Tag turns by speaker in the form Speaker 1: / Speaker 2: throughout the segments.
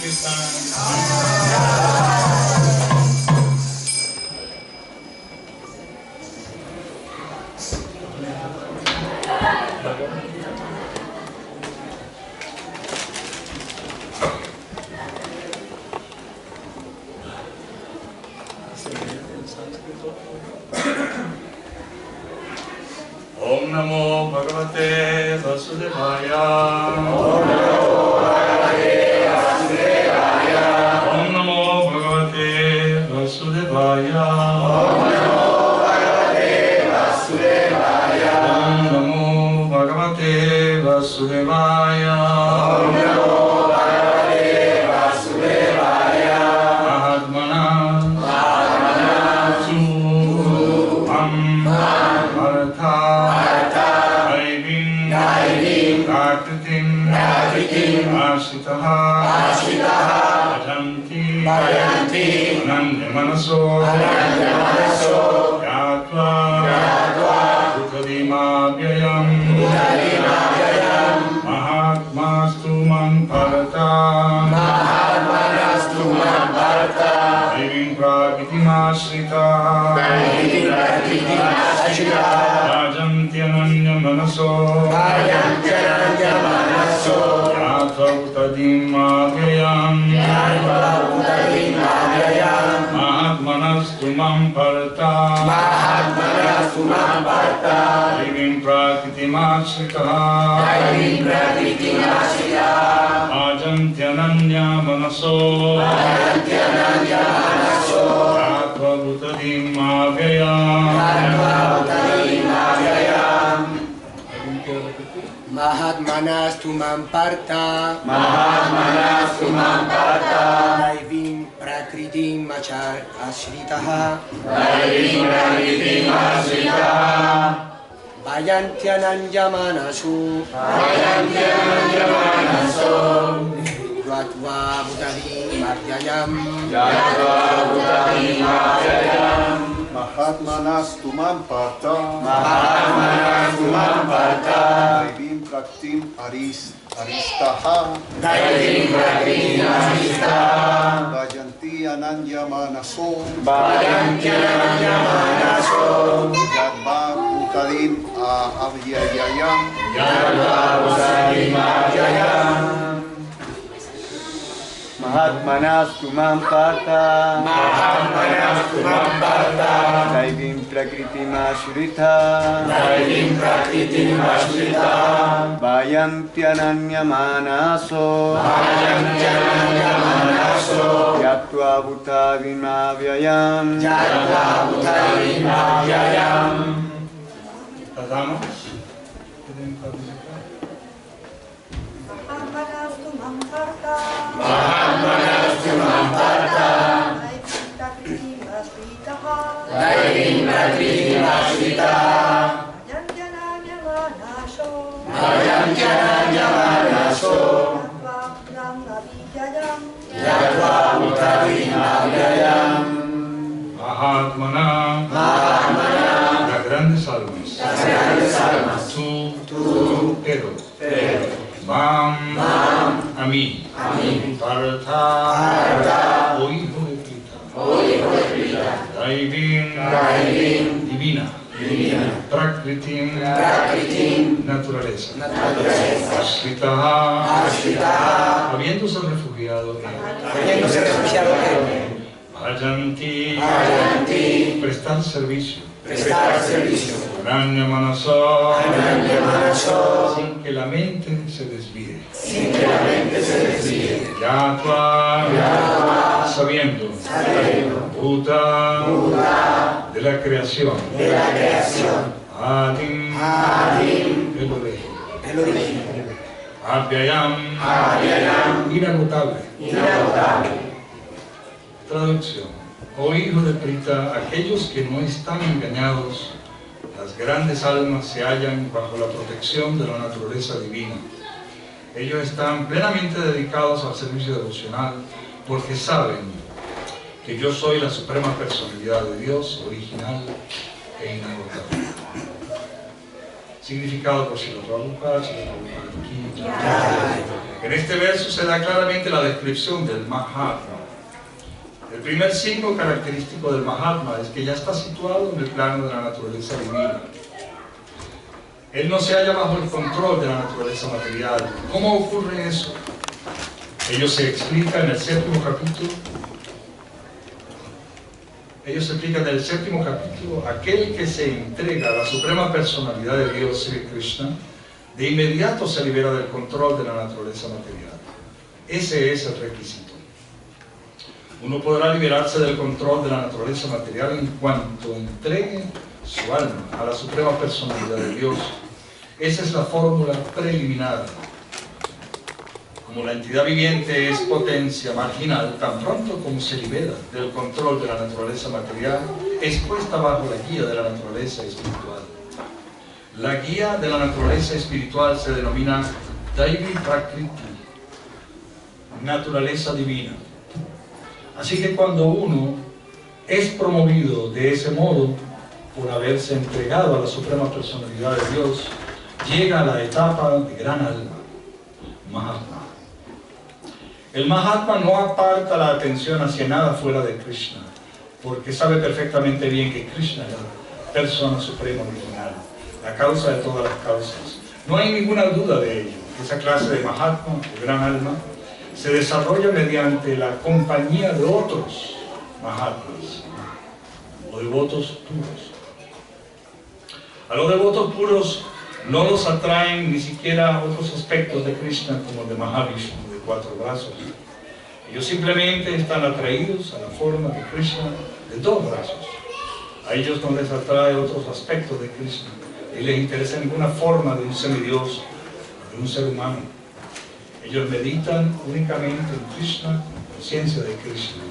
Speaker 1: Om Namo Bhagavate Vasudevaya.
Speaker 2: Om Namo Bhagavate Vasudevaya.
Speaker 1: Om Namo Bhagavate Vasudevaya.
Speaker 2: Om Namo Bhagavate Vasudevaya.
Speaker 1: Om Namo Bhagavate Vasudevaya.
Speaker 2: Om Namo Bhagavate Vasudevaya.
Speaker 1: Mahatmana Su Am Bharata Daivim Prakritim Ashitaha Bhajanti Ananya Manaso Yatva Utadimabhyayam Mahatmastu Mamparata Daivim Prakritim Ashita Bhajanti Ananya Manaso Yatva Utadimabhyayam Mahatmanastu Mamparata Daivim Prakritim Ashita Bhajanti Ananya Manaso Yatva Utadimabhyayam
Speaker 3: Mahatmanastu Mamparta Daivim Prakritim Ashritaha Bhajanti Ananya Manaso Yatva Utadimabhyayam
Speaker 4: Mahatmanastu Mamparta Daivim Prakritim Aristaha Bhajanti Ananya Manaso Yatva Utadim Abhyayam
Speaker 5: Mahatmanastu Mamparta Daivim Prakritim Ashrita Bhajanti Ananya Manaso Yatva Utadimabhyayam
Speaker 1: Las damas.
Speaker 6: Mahatmanastu Mamparta Daivim Prakritim Ashritaha Bhajanti Ananya Manaso Yatva Utadimabhyayam
Speaker 1: Mahatmana, las grandes almas, tú, pero, Mam, a mí, Parata, o hijo de Prita, Daivim, divina, Prakritim, naturaleza, Ashritaha, habiéndose refugiado Bhajanti, prestar servicio, Ananya Manaso, sin que la mente se desvíe, Yatva, sabiendo, Bhuta, de la creación, Adim, el origen, Abhyayam, inagotable. Traducción. Oh hijo de Prita, aquellos que no están engañados, las grandes almas se hallan bajo la protección de la naturaleza divina. Ellos están plenamente dedicados al servicio devocional porque saben que yo soy la suprema personalidad de Dios, original e inagotable. significado por Srila Prabhupada, aquí. En este verso se da claramente la descripción del Mahatma. El primer signo característico del Mahatma es que ya está situado en el plano de la naturaleza divina. Él no se halla bajo el control de la naturaleza material. ¿Cómo ocurre eso? Ello se explica en el séptimo capítulo. Aquel que se entrega a la suprema personalidad de Dios, Sri Krishna, de inmediato se libera del control de la naturaleza material. Ese es el requisito. Uno podrá liberarse del control de la naturaleza material en cuanto entregue su alma a la suprema personalidad de Dios. Esa es la fórmula preliminar. Como la entidad viviente es potencia marginal, tan pronto como se libera del control de la naturaleza material, es puesta bajo la guía de la naturaleza espiritual. La guía de la naturaleza espiritual se denomina Daivi Prakriti, naturaleza divina. Así que cuando uno es promovido de ese modo, por haberse entregado a la suprema personalidad de Dios, llega a la etapa de gran alma, Mahatma. El Mahatma no aparta la atención hacia nada fuera de Krishna, porque sabe perfectamente bien que Krishna es la persona suprema original, la causa de todas las causas. No hay ninguna duda de ello. Esa clase de Mahatma, de gran alma, se desarrolla mediante la compañía de otros Mahatmas, o devotos puros. A los devotos puros no los atraen ni siquiera otros aspectos de Krishna como el de Mahavishnu, de 4 brazos. Ellos simplemente están atraídos a la forma de Krishna de 2 brazos. A ellos no les atrae otros aspectos de Krishna, ni les interesa ninguna forma de un semidios, de un ser humano. Ellos meditan únicamente en Krishna, conciencia de Krishna.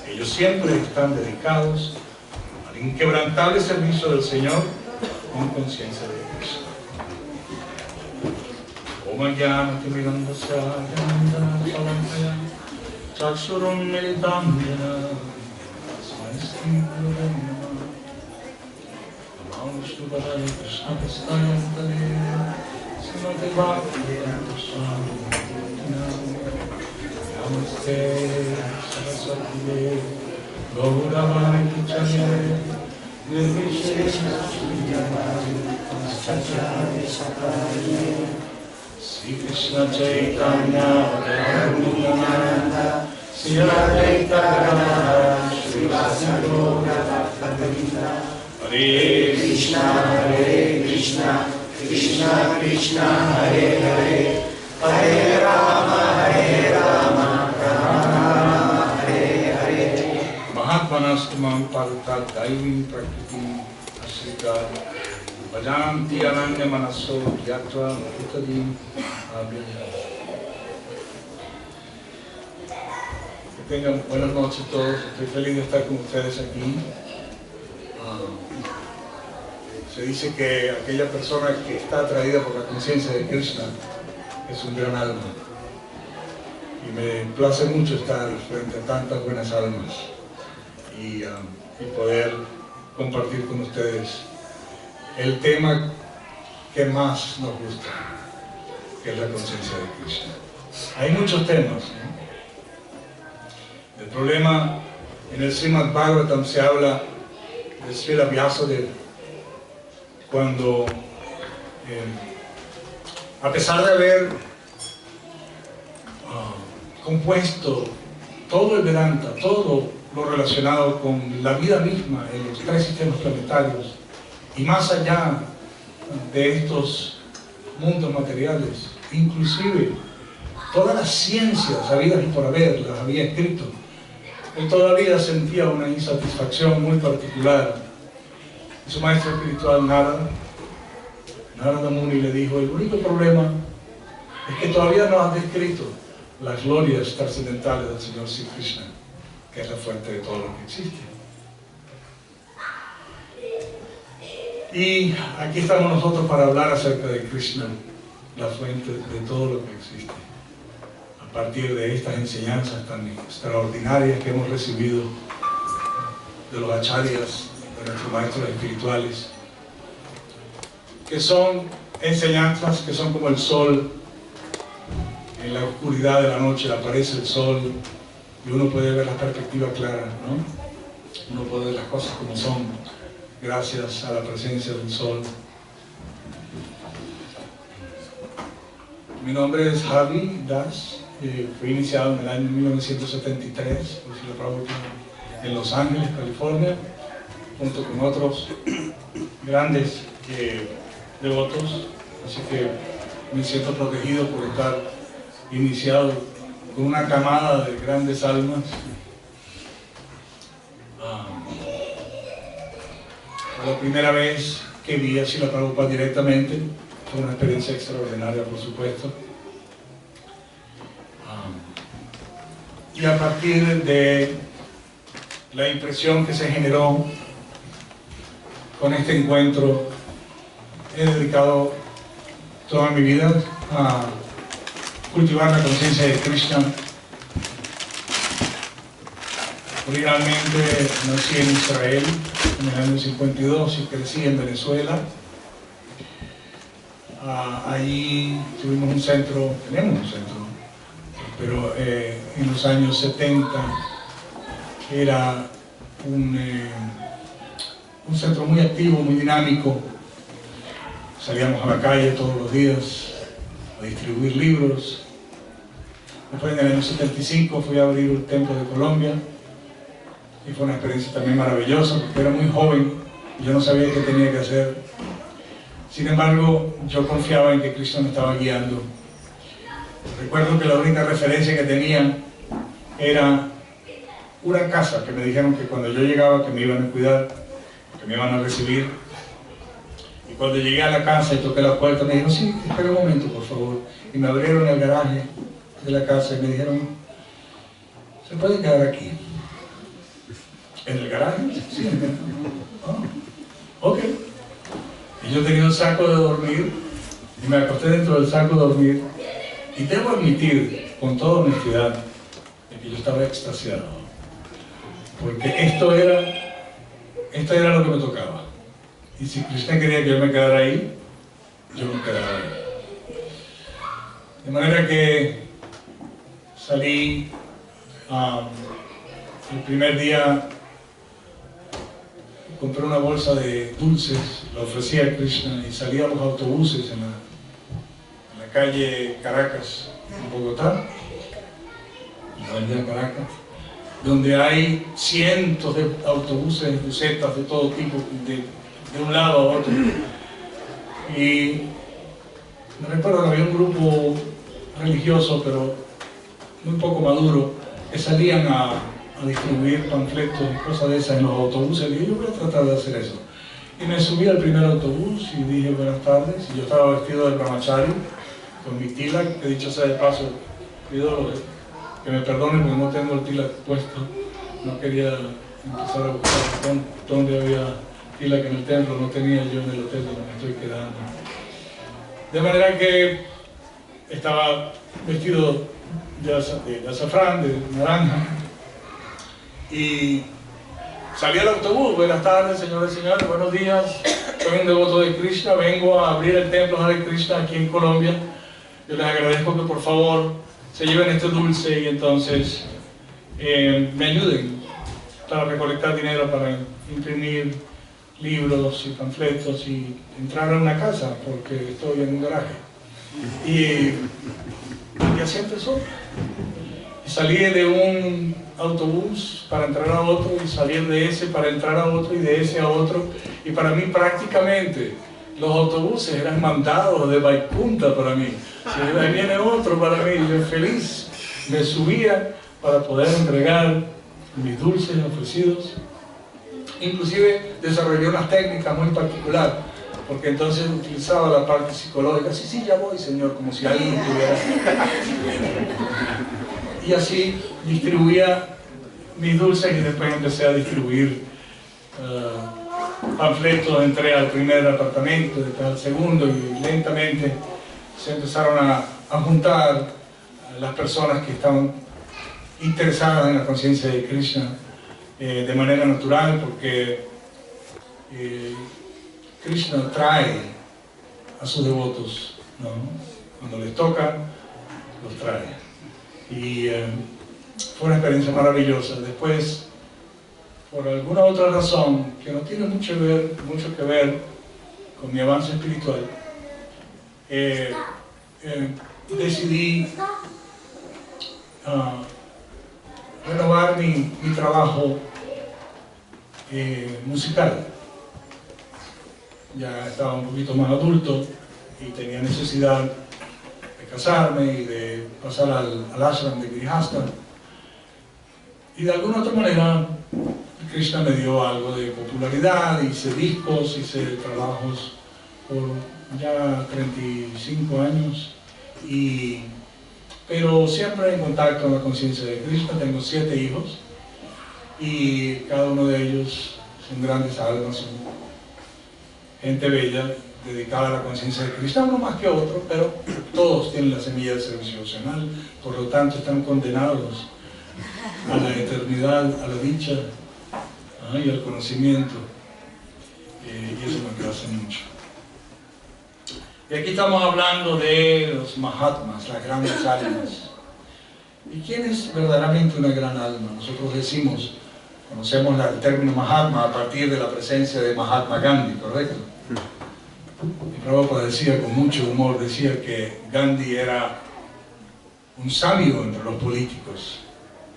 Speaker 1: Ellos siempre están dedicados al inquebrantable servicio del Señor con conciencia de Krishna. Om Jnana Timirandasya Jnana Salankaya Chakshurum Militam Jena Tasmai Shri Gurave Namah Namo Vishnupadaya Krishna Prasthaya Antare Srimati Bhaktivedanta Swami Namaste Saraswati Devi Gauravani Kichane Nirvishesha Sunyavadi Satyavadi Sakarani Sri Krishna Chaitanya Nityananda Sri Advaita Gadadhara Sri Vasudeva Bhaktavinda Hare Krishna Krishna Krishna Hare Hare Hare Rama Rama Hare Hare Mahatmanastumam Parta Daivim Prakriti Asrita Vajanti Ananya Manaso Yatva Bhutadim Abhyaya. Que tengan buenas noches todos. Estoy feliz de estar con ustedes aquí. Se dice que aquella persona que está atraída por la conciencia de Krishna es un gran alma. Y me place mucho estar frente a tantas buenas almas y poder compartir con ustedes el tema que más nos gusta, que es la conciencia de Krishna. Hay muchos temas, ¿no? El problema, en el Srimad Bhagavatam se habla de Srila Vyasadeva, cuando, a pesar de haber compuesto todo el Vedanta, todo lo relacionado con la vida misma en los 3 sistemas planetarios, y más allá de estos mundos materiales, inclusive todas las ciencias habidas y por haber las había escrito, él todavía sentía una insatisfacción muy particular. Y su maestro espiritual Narada Muni le dijo: el único problema es que todavía no has descrito las glorias trascendentales del Señor Sri Krishna, que es la fuente de todo lo que existe. Y aquí estamos nosotros para hablar acerca de Krishna, la fuente de todo lo que existe, a partir de estas enseñanzas tan extraordinarias que hemos recibido de los acharyas, de nuestros maestros espirituales. que son enseñanzas que son como el sol. En la oscuridad de la noche aparece el sol y uno puede ver la perspectiva clara, ¿no? Uno puede ver las cosas como son gracias a la presencia del sol. Mi nombre es Javi Das. Fui iniciado en el año 1973 por Srila Prabhupada en Los Ángeles, California, junto con otros grandes devotos, así que me siento protegido por estar iniciado con una camada de grandes almas. Fue la primera vez que vi a Srila Prabhupada directamente, fue una experiencia extraordinaria, por supuesto. Y a partir de la impresión que se generó con este encuentro, he dedicado toda mi vida a cultivar la conciencia de Krishna. Originalmente nací en Israel en el año 52 y crecí en Venezuela. Allí tuvimos un centro, tenemos un centro, pero en los años 70 era un centro muy activo, muy dinámico. Salíamos a la calle todos los días a distribuir libros. Después, en el año 75, fui a abrir el Templo de Colombia y fue una experiencia también maravillosa porque era muy joven y yo no sabía qué tenía que hacer. Sin embargo, yo confiaba en que Cristo me estaba guiando. Recuerdo que la única referencia que tenía era una casa que me dijeron que cuando yo llegaba que me iban a cuidar, que me iban a recibir. Y cuando llegué a la casa y toqué la puerta, me dijeron, sí, espera un momento, por favor. Y me abrieron el garaje de la casa y me dijeron, ¿se puede quedar aquí? ¿En el garaje? Sí, en el garaje. Ah, ok. Y yo tenía un saco de dormir y me acosté dentro del saco de dormir. Y debo admitir, con toda honestidad, de que yo estaba extasiado. Porque esto era lo que me tocaba. Y si Krishna quería que yo me quedara ahí, yo me quedaba ahí. De manera que salí el primer día, compré una bolsa de dulces, la ofrecí a Krishna y salí a los autobuses en la calle Caracas, en Bogotá, en la avenida Caracas, donde hay cientos de autobuses, busetas de todo tipo, de un lado a otro. Y me recuerdo que había un grupo religioso, pero muy poco maduro, que salían a distribuir panfletos y cosas de esas en los autobuses. Y yo voy a tratar de hacer eso. Y me subí al primer autobús y dije buenas tardes. Y yo estaba vestido de brahmachari, con mi tilak, que dicho sea de paso, pido que me perdonen porque no tengo el tilak puesto. No quería empezar a buscar dónde había tilak en el templo, no tenía yo en el hotel donde me estoy quedando. De manera que estaba vestido de azafrán, de naranja, y salí al autobús. Buenas tardes, señores y señores, buenos días. Soy un devoto de Krishna, vengo a abrir el templo Hare Krishna aquí en Colombia. Yo les agradezco que por favor se lleven este dulce y entonces me ayuden para recolectar dinero para imprimir libros y panfletos y entrar a una casa porque estoy en un garaje. Y así empezó. Salí de un autobús para entrar a otro y salir de ese para entrar a otro y de ese a otro. Y para mí prácticamente los autobuses eran mandados de Vaikunta para mí. Si ahí viene otro para mí, yo feliz me subía para poder entregar mis dulces ofrecidos. Inclusive desarrollé unas técnicas muy particulares, porque entonces utilizaba la parte psicológica. Sí, sí, ya voy, señor, como si alguien estuviera. Y así distribuía mis dulces y después empecé a distribuir panfletos. Entré al primer apartamento, después al segundo y lentamente se empezaron a juntar las personas que estaban interesadas en la conciencia de Krishna de manera natural, porque Krishna trae a sus devotos, ¿no? Cuando les toca, los trae. Y fue una experiencia maravillosa. Después, por alguna otra razón, que no tiene mucho que ver con mi avance espiritual, decidí renovar mi trabajo musical. Ya estaba un poquito más adulto y tenía necesidad de casarme y de pasar al ashram de Grihasta. Y de alguna otra manera, Krishna me dio algo de popularidad, hice discos, hice trabajos por ya 35 años, pero siempre en contacto con la conciencia de Krishna. Tengo 7 hijos y cada uno de ellos son grandes almas, son gente bella, dedicada a la conciencia de Krishna, uno más que otro, pero todos tienen la semilla del servicio devocional, por lo tanto están condenados a la eternidad, a la dicha y al conocimiento, y eso me place mucho. Y aquí estamos hablando de los Mahatmas, las grandes almas. ¿Y quién es verdaderamente una gran alma? Nosotros decimos, conocemos el término Mahatma a partir de la presencia de Mahatma Gandhi, ¿correcto? Y Prabhupada decía con mucho humor, decía que Gandhi era un sabio entre los políticos,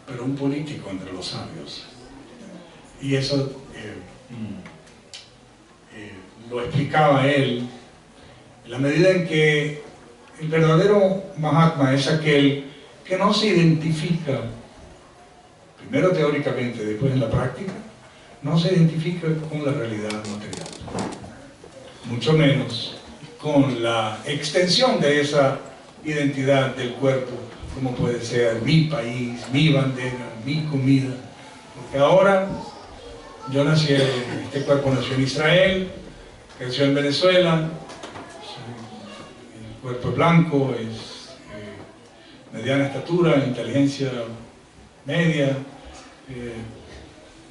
Speaker 1: pero un político entre los sabios. Y eso lo explicaba él, en la medida en que el verdadero Mahatma es aquel que no se identifica, primero teóricamente, después en la práctica, no se identifica con la realidad material, mucho menos con la extensión de esa identidad del cuerpo, como puede ser mi país, mi bandera, mi comida. Porque ahora yo nací, este cuerpo nació en Israel, creció en Venezuela, el cuerpo es blanco, es mediana estatura, inteligencia media,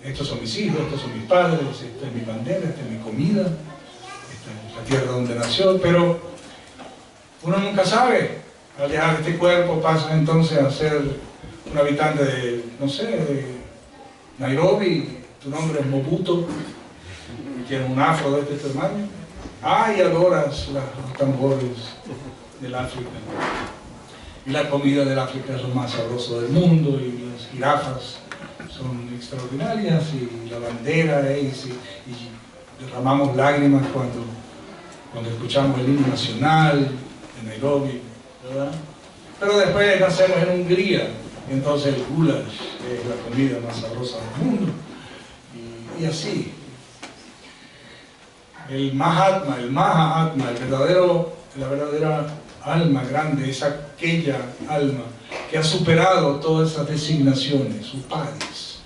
Speaker 1: estos son mis hijos, estos son mis padres, esta es mi bandera, esta es mi comida, esta es la tierra donde nació, pero uno nunca sabe. Al dejar este cuerpo pasas entonces a ser un habitante de, no sé, de Nairobi, tu nombre es Mobuto, y tienes un afro de este tamaño, y adoras los tambores del África. Y la comida del África es lo más sabroso del mundo, y las jirafas son extraordinarias, y la bandera es, y derramamos lágrimas cuando escuchamos el himno nacional de Nairobi, ¿verdad? Pero después nacemos en Hungría, y entonces el goulash es la comida más sabrosa del mundo, y así. El Mahatma, la verdadera alma grande, es aquella alma que ha superado todas esas designaciones, upadis.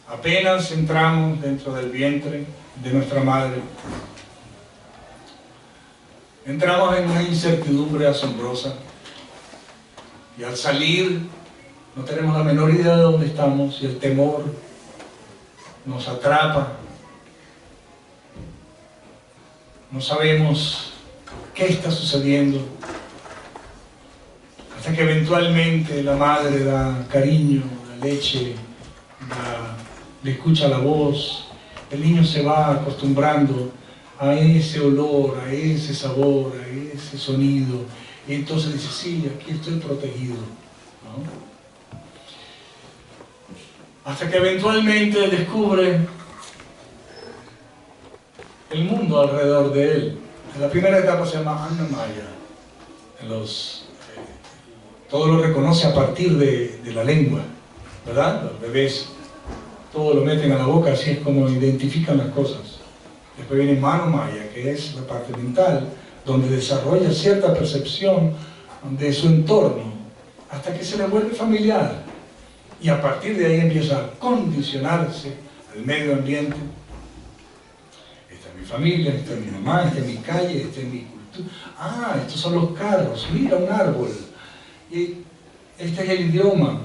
Speaker 1: Apenas entramos dentro del vientre de nuestra madre, entramos en una incertidumbre asombrosa, y al salir no tenemos la menor idea de dónde estamos, y el temor nos atrapa. No sabemos qué está sucediendo, hasta que eventualmente la madre da cariño, da leche, le escucha la voz, el niño se va acostumbrando a ese olor, a ese sabor, a ese sonido, y entonces dice, sí, aquí estoy protegido, ¿no? Hasta que eventualmente descubre el mundo alrededor de él. La primera etapa se llama Annamaya. Todo lo reconoce a partir de la lengua, ¿verdad? Los bebés todo lo meten a la boca, así es como identifican las cosas. Después viene Manomaya, que es la parte mental, donde desarrolla cierta percepción de su entorno, hasta que se le vuelve familiar. Y a partir de ahí empieza a condicionarse al medio ambiente. Esta es mi familia, esta es mi mamá, esta es mi calle, esta es mi cultura. Estos son los carros, mira un árbol. Y este es el idioma.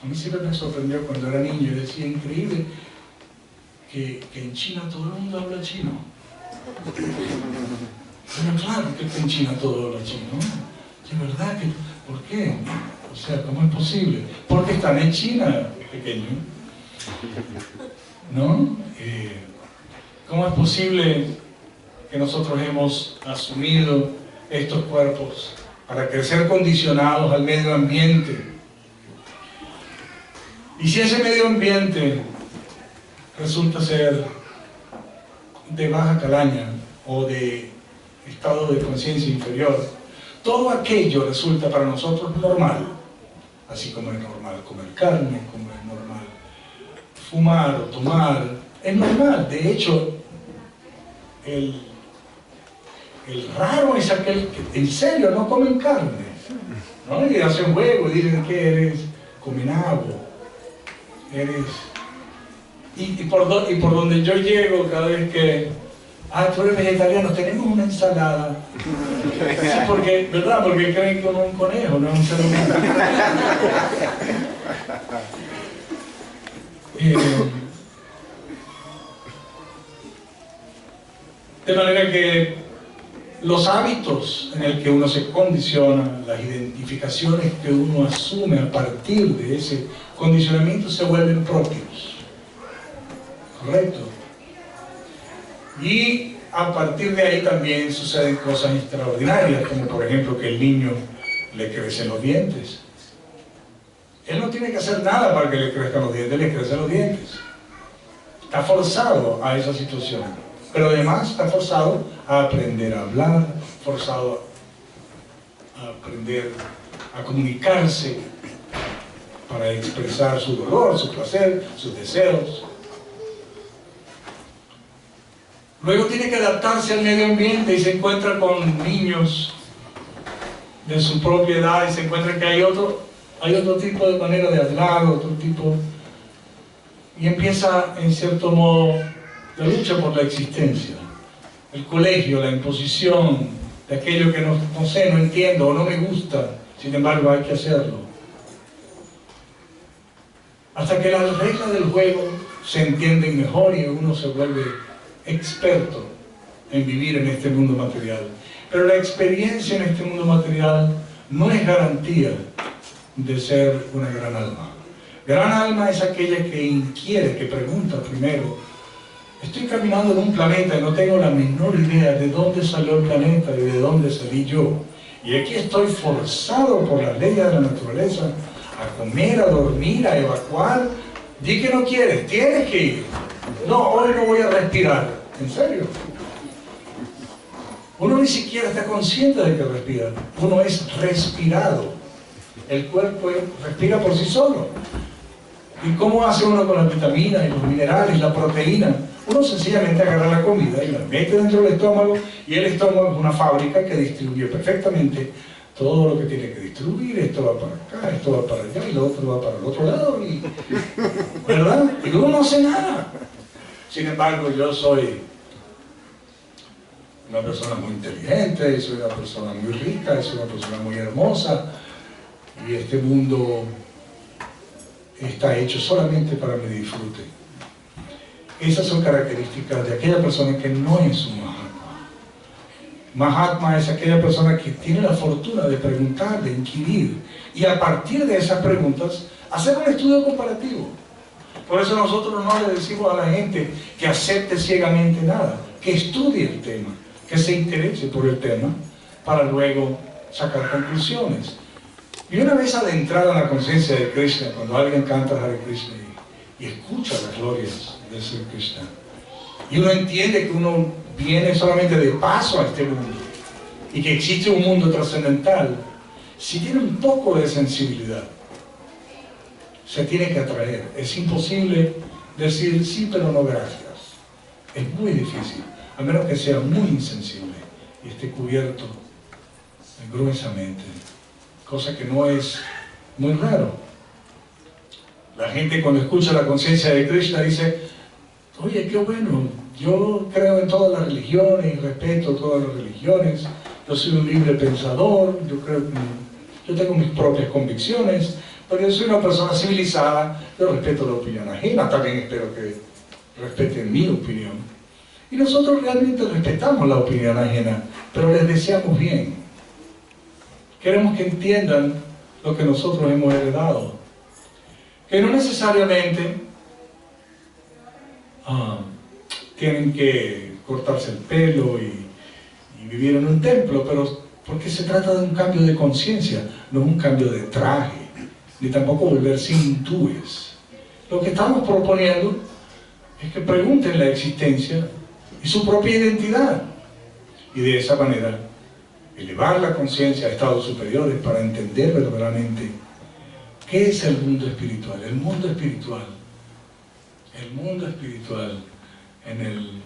Speaker 1: A mí siempre me sorprendió cuando era niño, yo decía, increíble que en China todo el mundo habla chino. Pero claro que en China todo habla chino. ¿Es verdad que? ¿Por qué? O sea, ¿cómo es posible? Porque están en China, pequeño. ¿No? ¿Cómo es posible que nosotros hemos asumido estos cuerpos para crecer condicionados al medio ambiente? Y si ese medio ambiente resulta ser de baja calaña o de estado de conciencia inferior, todo aquello resulta para nosotros normal, así como es normal comer carne, como es normal fumar o tomar, es normal. De hecho, el raro es aquel que en serio no comen carne, ¿no? Y hacen juego y dicen que eres comenabo, eres... Y por donde yo llego cada vez que tú eres vegetariano, tenemos una ensalada. Sí, porque, ¿verdad? Porque creen que uno es un conejo, no es un ser humano. De manera que los hábitos en el que uno se condiciona, las identificaciones que uno asume a partir de ese condicionamiento se vuelven propios. ¿Correcto? Y a partir de ahí también suceden cosas extraordinarias, como por ejemplo que el niño le crecen los dientes. Él no tiene que hacer nada para que le crezcan los dientes, le crecen los dientes. Está forzado a esa situación. Pero además está forzado a aprender a hablar, forzado a aprender a comunicarse para expresar su dolor, su placer, sus deseos. Luego tiene que adaptarse al medio ambiente y se encuentra con niños de su propia edad y se encuentra que hay otro tipo de manera de hablar, otro tipo, y empieza en cierto modo la lucha por la existencia, el colegio, la imposición de aquello que no sé, no entiendo o no me gusta, sin embargo hay que hacerlo. Hasta que las reglas del juego se entienden mejor y uno se vuelve experto en vivir en este mundo material. Pero la experiencia en este mundo material no es garantía de ser una gran alma. Gran alma es aquella que inquiere, que pregunta primero. Estoy caminando en un planeta y no tengo la menor idea de dónde salió el planeta y de dónde salí yo. Y aquí estoy forzado por las leyes de la naturaleza a comer, a dormir, a evacuar. Di que no quieres, tienes que ir. No, hoy no voy a respirar. ¿En serio? Uno ni siquiera está consciente de que respira. Uno es respirado. El cuerpo respira por sí solo. ¿Y cómo hace uno con las vitaminas y los minerales, la proteína? Uno sencillamente agarra la comida y la mete dentro del estómago, y el estómago es una fábrica que distribuye perfectamente todo lo que tiene que distribuir. Esto va para acá, esto va para allá y lo otro va para el otro lado. ¿Verdad? Y uno no hace nada. Sin embargo, yo soy una persona muy inteligente, soy una persona muy rica, soy una persona muy hermosa, y este mundo está hecho solamente para mi disfrute. Esas son características de aquella persona que no es un Mahatma. Mahatma es aquella persona que tiene la fortuna de preguntar, de inquirir, y a partir de esas preguntas hacer un estudio comparativo. Por eso nosotros no le decimos a la gente que acepte ciegamente nada, que estudie el tema, que se interese por el tema, para luego sacar conclusiones. Y una vez adentrada en la conciencia de Krishna, cuando alguien canta Hare Krishna y escucha las glorias de Sri Krishna, y uno entiende que uno viene solamente de paso a este mundo, y que existe un mundo trascendental, si tiene un poco de sensibilidad, se tiene que atraer. Es imposible decir sí, pero no gracias. Es muy difícil, a menos que sea muy insensible y esté cubierto gruesamente, cosa que no es muy raro. La gente cuando escucha la conciencia de Krishna dice: oye, qué bueno, yo creo en todas las religiones y respeto todas las religiones, yo soy un libre pensador, yo tengo mis propias convicciones, pero yo soy una persona civilizada, yo respeto la opinión ajena, también espero que respeten mi opinión. Y nosotros realmente respetamos la opinión ajena, pero les deseamos bien. Queremos que entiendan lo que nosotros hemos heredado. Que no necesariamente tienen que cortarse el pelo y vivir en un templo, pero porque se trata de un cambio de conciencia, no un cambio de traje, ni tampoco volverse hindúes. Lo que estamos proponiendo es que pregunten la existencia y su propia identidad, y de esa manera elevar la conciencia a estados superiores para entender verdaderamente qué es el mundo espiritual. El mundo espiritual en el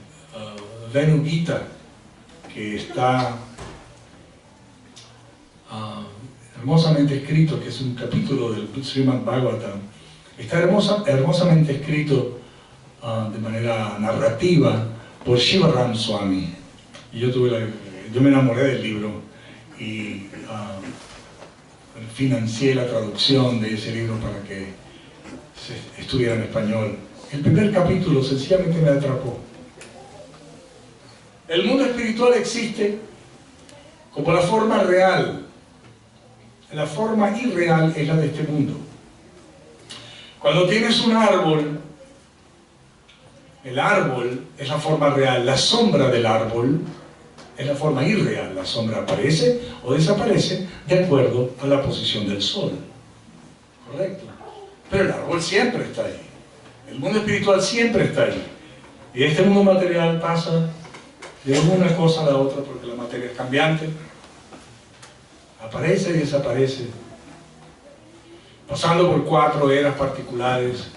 Speaker 1: Venu Gita, que está hermosamente escrito, que es un capítulo del Srimad Bhagavatam, está hermosamente escrito de manera narrativa por Shivaram Swami. Y yo me enamoré del libro y financié la traducción de ese libro para que se estuviera en español. El primer capítulo sencillamente me atrapó. El mundo espiritual existe como la forma real. La forma irreal es la de este mundo. Cuando tienes un árbol, el árbol es la forma real, la sombra del árbol es la forma irreal. La sombra aparece o desaparece de acuerdo a la posición del sol. ¿Correcto? Pero el árbol siempre está ahí. El mundo espiritual siempre está ahí. Y este mundo material pasa de una cosa a la otra porque la materia es cambiante. Aparece y desaparece. Pasando por 4 eras particulares.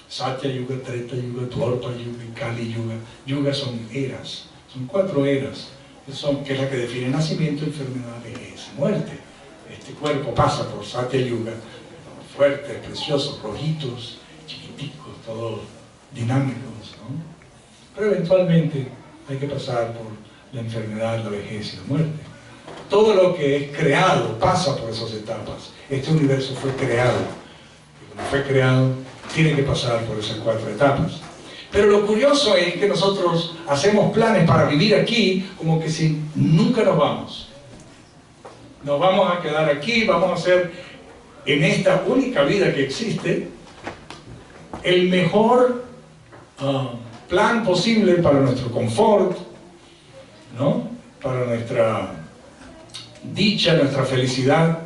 Speaker 1: Satya Yuga, Treta Yuga, Dwapara Yuga y Kali Yuga. Yuga son eras. Son 4 eras. Que es la que define nacimiento, enfermedad, vejez, muerte. Este cuerpo pasa por Satya Yuga. Fuertes, preciosos, rojitos, chiquiticos, todos dinámicos, ¿no? Pero eventualmente hay que pasar por la enfermedad, la vejez y la muerte. Todo lo que es creado pasa por esas etapas. Este universo fue creado. Y cuando fue creado, tiene que pasar por esas 4 etapas. Pero lo curioso es que nosotros hacemos planes para vivir aquí como que si nunca nos vamos. Nos vamos a quedar aquí, vamos a hacer en esta única vida que existe el mejor plan posible para nuestro confort, ¿no? Para nuestra dicha, nuestra felicidad.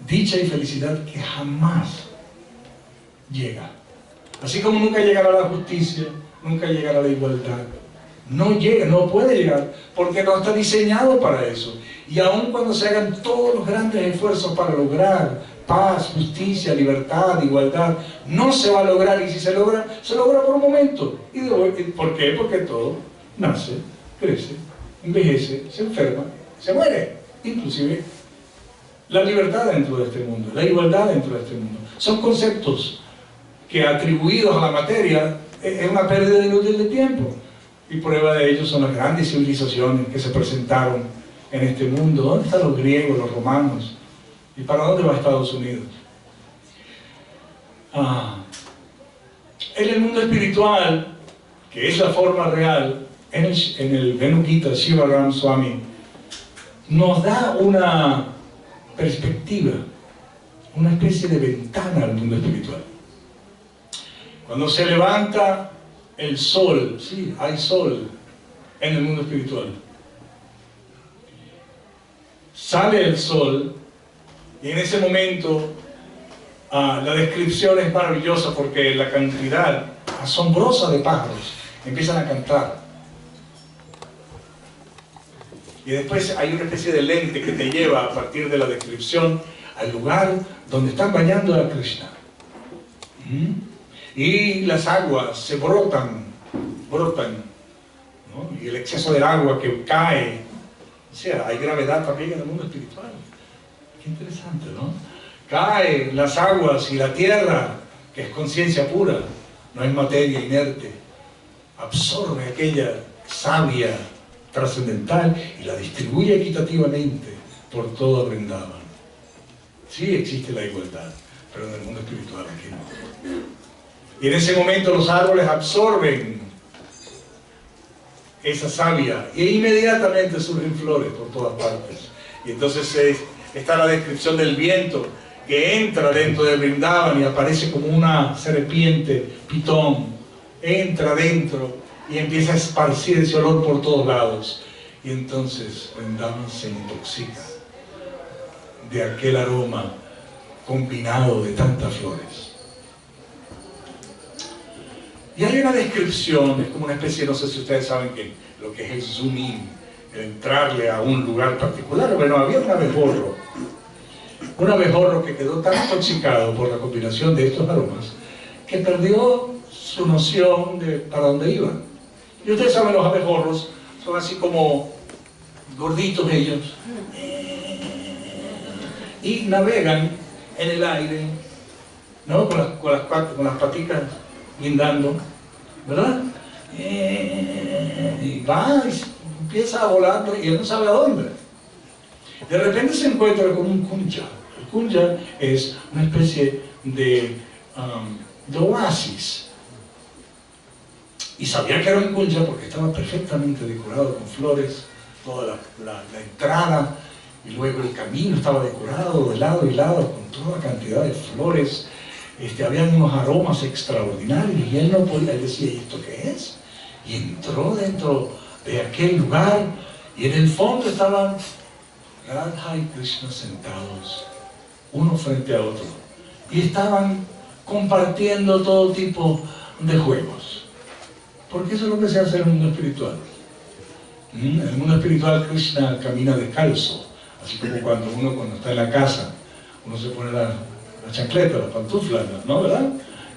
Speaker 1: Dicha y felicidad que jamás llega. Así como nunca llegará la justicia, nunca llegará la igualdad. No llega, no puede llegar, porque no está diseñado para eso. Y aun cuando se hagan todos los grandes esfuerzos para lograr paz, justicia, libertad, igualdad, no se va a lograr. Y si se logra por un momento. ¿Y por qué? Porque todo nace, crece, envejece, se enferma, se muere. Inclusive la libertad dentro de este mundo, la igualdad dentro de este mundo. Son conceptos que atribuidos a la materia es una pérdida inútil de tiempo. Y prueba de ello son las grandes civilizaciones que se presentaron en este mundo. ¿Dónde están los griegos, los romanos? ¿Y para dónde va Estados Unidos? En el mundo espiritual, que es la forma real, en el Venu Gita, Shivaram Swami nos da una perspectiva, una especie de ventana al mundo espiritual. Cuando se levanta el sol, sí, hay sol en el mundo espiritual. Sale el sol y en ese momento la descripción es maravillosa porque la cantidad asombrosa de pájaros empiezan a cantar. Y después hay una especie de lente que te lleva a partir de la descripción al lugar donde están bañando a Krishna. Y las aguas se brotan, ¿no? Y el exceso del agua que cae. O sea, hay gravedad también en el mundo espiritual. Qué interesante, ¿no? Caen las aguas y la tierra, que es conciencia pura, no es materia inerte, absorbe aquella savia trascendental y la distribuye equitativamente por todo Vrindavan. Sí existe la igualdad, pero en el mundo espiritual aquí no. Y en ese momento los árboles absorben esa savia, e inmediatamente surgen flores por todas partes. Y entonces está la descripción del viento que entra dentro de Vrindavan y aparece como una serpiente, pitón, entra dentro y empieza a esparcir ese olor por todos lados. Y entonces Vrindavan se intoxica de aquel aroma combinado de tantas flores. Y hay una descripción, es como una especie, no sé si ustedes saben lo que es el zoom in, el entrarle a un lugar particular. Bueno, había un abejorro que quedó tan intoxicado por la combinación de estos aromas que perdió su noción de para dónde iban. Y ustedes saben, los abejorros son así como gorditos ellos, y navegan en el aire, ¿no? con las paticas guindando, ¿verdad? Y va y empieza a volar y él no sabe a dónde. De repente se encuentra con un kunja. El kunja es una especie de oasis. Y sabía que era un kunja porque estaba perfectamente decorado con flores, toda la entrada, y luego el camino estaba decorado de lado y lado con toda cantidad de flores. Habían unos aromas extraordinarios y él no podía, él decía, ¿y esto qué es? Y entró dentro de aquel lugar y en el fondo estaban Radha y Krishna sentados, uno frente a otro, y estaban compartiendo todo tipo de juegos, porque eso es lo que se hace en el mundo espiritual. En el mundo espiritual Krishna camina descalzo, así como cuando está en la casa, uno se pone la chancleta, las pantuflas, ¿no? ¿Verdad?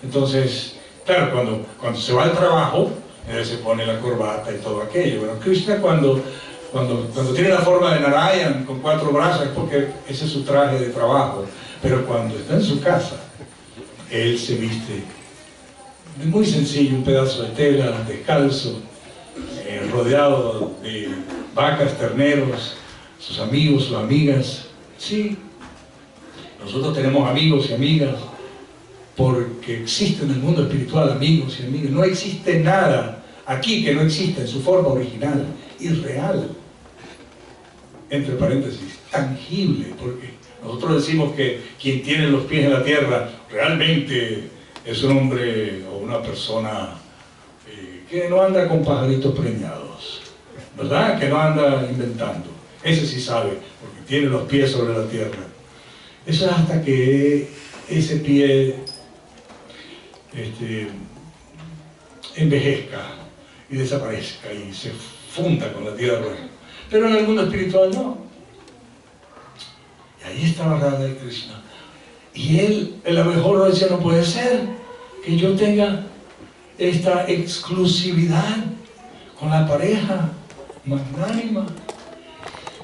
Speaker 1: Entonces, claro, cuando se va al trabajo, él se pone la corbata y todo aquello. Bueno, Krishna cuando tiene la forma de Narayan con 4 brazos es porque ese es su traje de trabajo. Pero cuando está en su casa, él se viste muy sencillo, un pedazo de tela, descalzo, rodeado de vacas, terneros, sus amigos, sus amigas. Sí, nosotros tenemos amigos y amigas porque existe en el mundo espiritual amigos y amigas. No existe nada aquí que no exista en su forma original, irreal, entre paréntesis, tangible, porque nosotros decimos que quien tiene los pies en la tierra realmente es un hombre o una persona que no anda con pajaritos preñados, ¿verdad? Que no anda inventando. Ese sí sabe, porque tiene los pies sobre la tierra. Eso es hasta que ese pie envejezca y desaparezca y se funda con la tierra. Pero en el mundo espiritual no. Y ahí estaba Radha y Krishna. Y el abejorro decía, no puede ser que yo tenga esta exclusividad con la pareja magnánima.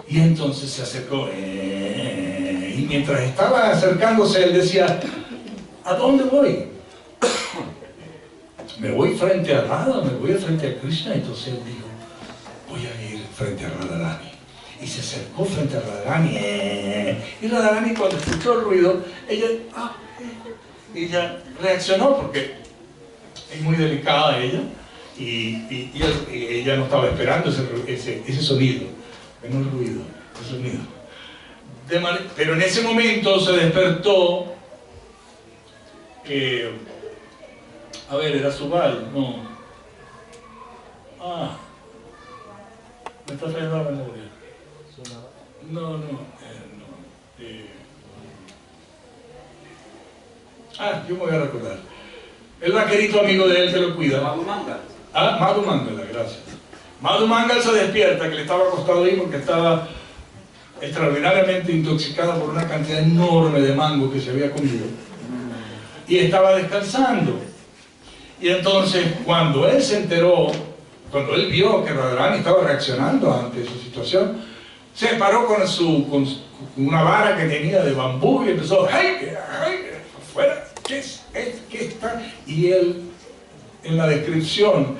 Speaker 1: Y entonces se acercó, y mientras estaba acercándose, él decía, ¿a dónde voy? ¿Me voy frente a Radha? ¿Me voy frente a Krishna? Entonces él dijo, voy a ir frente a Radharani. Y se acercó frente a Radharani. Y Radharani, cuando escuchó el ruido, ella reaccionó porque es muy delicada ella, y ella no estaba esperando ese sonido. No el ruido, el sonido. Pero en ese momento se despertó, a ver, era Subal, no. Me está fallando la memoria. No. Yo me voy a recordar. El vaquerito amigo de él que lo cuida.
Speaker 2: Madhu Mangal.
Speaker 1: Madhu Mangala, gracias. Madhu Mangal se despierta, que le estaba acostado ahí porque estaba extraordinariamente intoxicada por una cantidad enorme de mango que se había comido. Y estaba descansando. Y entonces, cuando él se enteró, cuando él vio que Radharani estaba reaccionando ante su situación, se paró con una vara que tenía de bambú y empezó, ¡hey! ¡Afuera! ¿Qué está? Y él, en la descripción,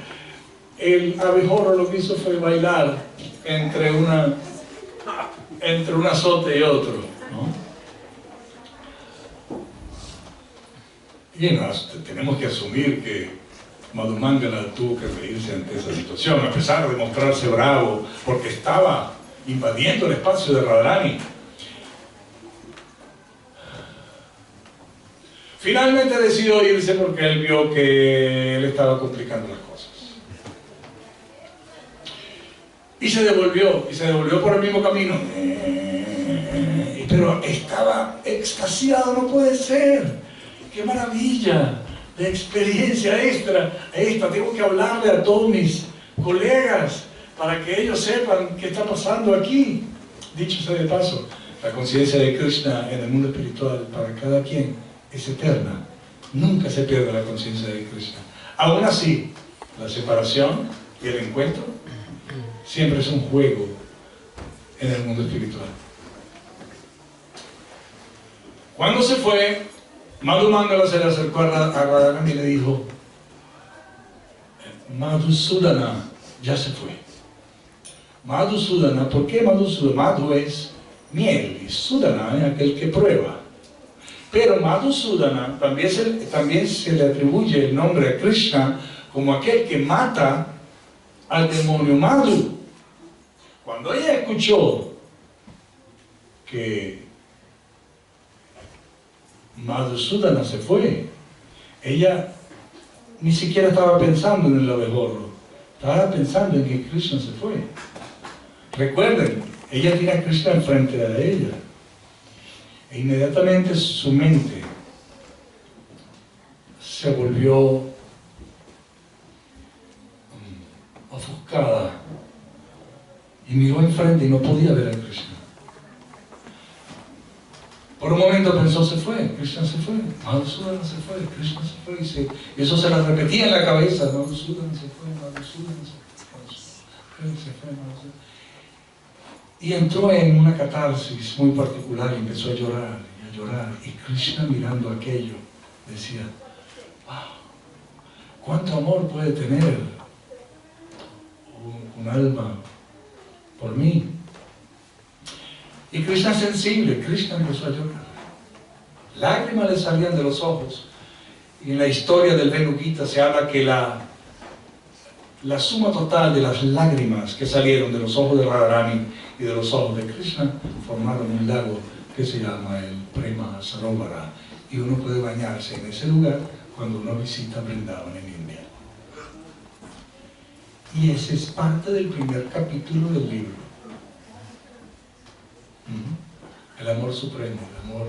Speaker 1: el abejorro lo que hizo fue bailar entre un azote y otro, ¿no? Y tenemos que asumir que Madhumangala tuvo que reírse ante esa situación, a pesar de mostrarse bravo, porque estaba invadiendo el espacio de Radharani. Finalmente decidió irse porque él vio que él estaba complicando las cosas. Y se devolvió por el mismo camino. Pero estaba extasiado, no puede ser. ¡Qué maravilla de experiencia esta! Tengo que hablarle a todos mis colegas para que ellos sepan qué está pasando aquí. Dicho sea de paso, la conciencia de Krishna en el mundo espiritual para cada quien es eterna. Nunca se pierde la conciencia de Krishna. Aún así, la separación y el encuentro siempre es un juego en el mundo espiritual. Cuando se fue, Madhumangala se le acercó a Radharani y le dijo: Madhusudana ya se fue. Madhusudana, ¿por qué Madhusudana? Madhu es miel y Sudana es aquel que prueba. Pero Madhusudana también se le atribuye el nombre a Krishna como aquel que mata al demonio Madhu. Cuando ella escuchó que Madhusudana se fue, ella ni siquiera estaba pensando en el abejorro, estaba pensando en que Krishna se fue. Recuerden, ella tiene a Krishna enfrente de ella. E inmediatamente su mente se volvió ofuscada y miró enfrente y no podía ver a Krishna. Por un momento pensó: se fue, Krishna se fue, Madhusudana se fue, Krishna se fue, y eso se la repetía en la cabeza: Madhusudana se fue, Madhusudana se fue, Madhusudana se fue, Madhusudana. Y entró en una catarsis muy particular y empezó a llorar y a llorar. Y Krishna, mirando aquello, decía: wow, ¿cuánto amor puede tener un alma por mí? Y Krishna es sensible. Krishna empezó a llorar. Lágrimas le salían de los ojos. Y en la historia del Venu Gita se habla que la suma total de las lágrimas que salieron de los ojos de Radharani y de los ojos de Krishna formaron un lago que se llama el Prema Sarovara, y uno puede bañarse en ese lugar cuando uno visita Vrindavan en India. Y ese es parte del primer capítulo del libro. El amor supremo, el amor